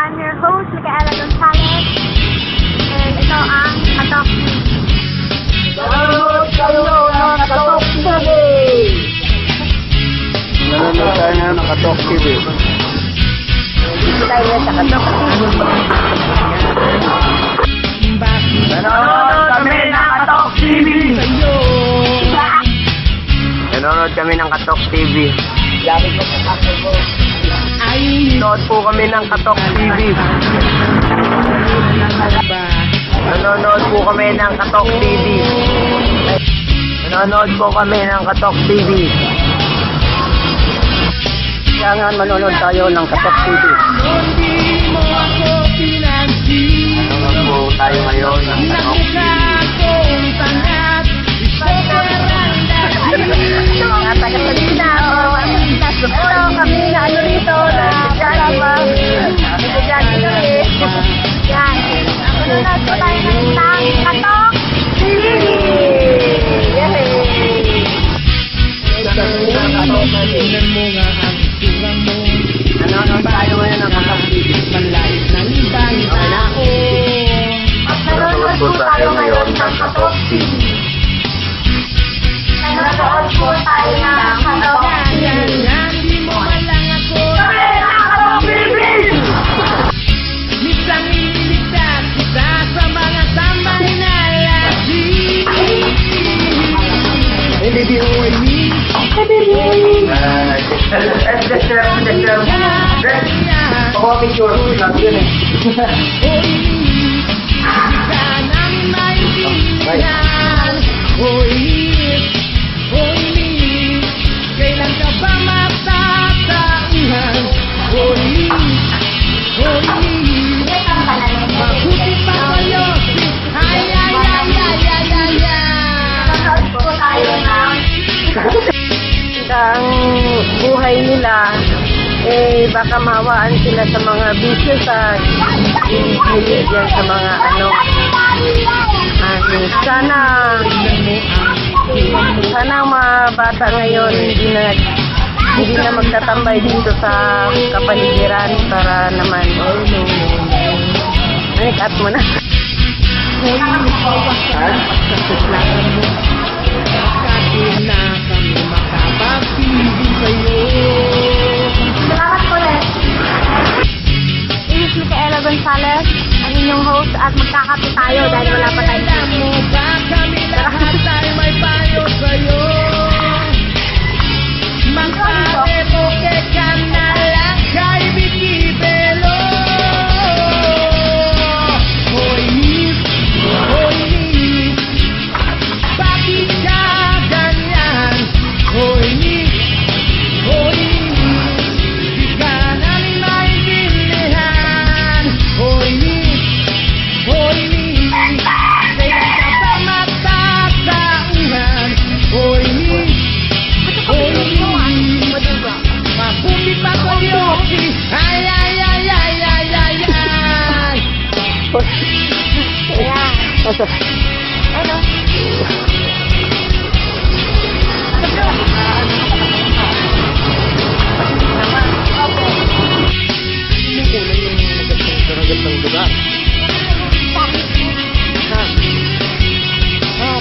I'm your host, Micaela Gonzalez. And ito ang Katok. Nanonood kayo ng Katok TV! Nanonood tayo ng Katok TV. Dito tayo sa Katok TV. Nanonood kami ng Katok TV! Nanonood kami ng Katok TV. Nanonood po kami ng Katok TV. Nanonood po kami ng Katok TV. Nanonood po kami ng Katok TV. Kailangan manonood tayo ng Katok TV. Nanonood po tayo ngayon ng Katok TV. Hello, kami na ano rito na kasama. Nagagani kami. Yan. Manonood po tayo ng isang Katok TV. Yay! Nanonood tayo ngayon ng Katok TV. Nanonood po tayo ngayon ng Katok TV. Nanonood po tayo ng Katok TV. Pakuha picture. Lang yun eh. Kailan ka ba matatauhan? Mabuti pa kayo. Ay. Nanonood po tayo ng ang buhay nila, baka mawaan sila sa mga bisyo sa yan sa mga sana ang mga bata ngayon hindi na magtatambay dito sa kapaligiran para naman make-up mo na. Salamat po ulit. This is Micaela Gonzalez, ang inyong host at magkakape tayo dahil wala pa tayong Kami lahat ay may payo sa'yo. Magpapetoke ka na lang kay Vicky Belo. Hoy, bakit ka ganyan? Hoy, di ka namin maintindihan. Hoy, kailan ka ba matatauhan? Hoy, mabuti pa kayo. Ay. Ano?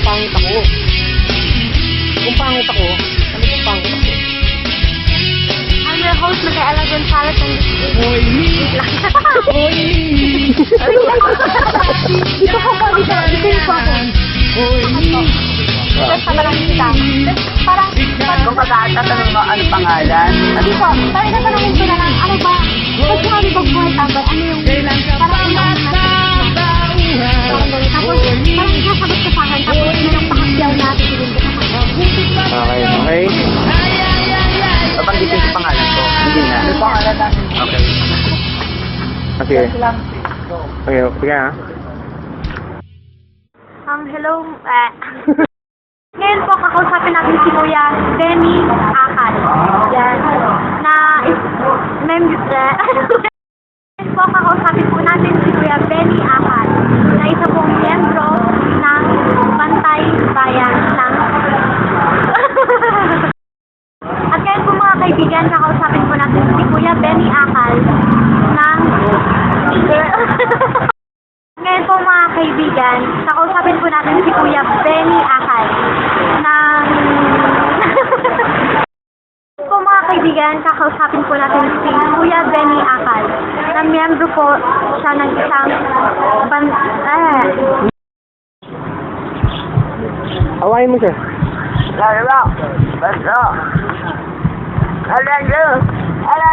Pangit ako. Kung pangit ako, ano kung pangit ako? I'm your host, Micaela Gonzalez, and this is... Hoy, Dito ko po, dito yung po ako. Tapos tatanong kita. Parang, Kung pagkatatanong mo ano pangalan, hindi po, parang tatanungin ko na lang, ano ba, pag sinabi ko buhay tambay, ano yung, kailan ka ba parang yung matatauhan? tapos, parang sasagot ka sa akin, tapos may yung pakakyaw na titigin ko sa akin. Okay. Babanggitin sa pangalan ko. Hindi na. Ano pangalan natin? Okay. Okay. Okay, sige ha. Hello, ngayon po, kakausapin natin si Kuya Benny Akal. Yan. Ngayon po, kakausapin po natin si Kuya Benny Akal, na isa pong miyembro ng Bantay Bayan ng kaibigan, kakausapin po natin si Kuya Benny Akal ng Kuya Benny Akal, na miyembro po siya ng isang Awayin mo siya.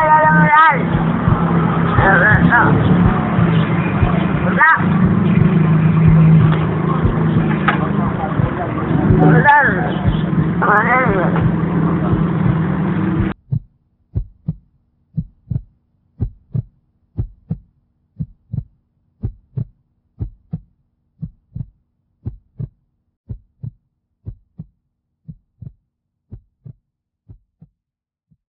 Alam mo yan.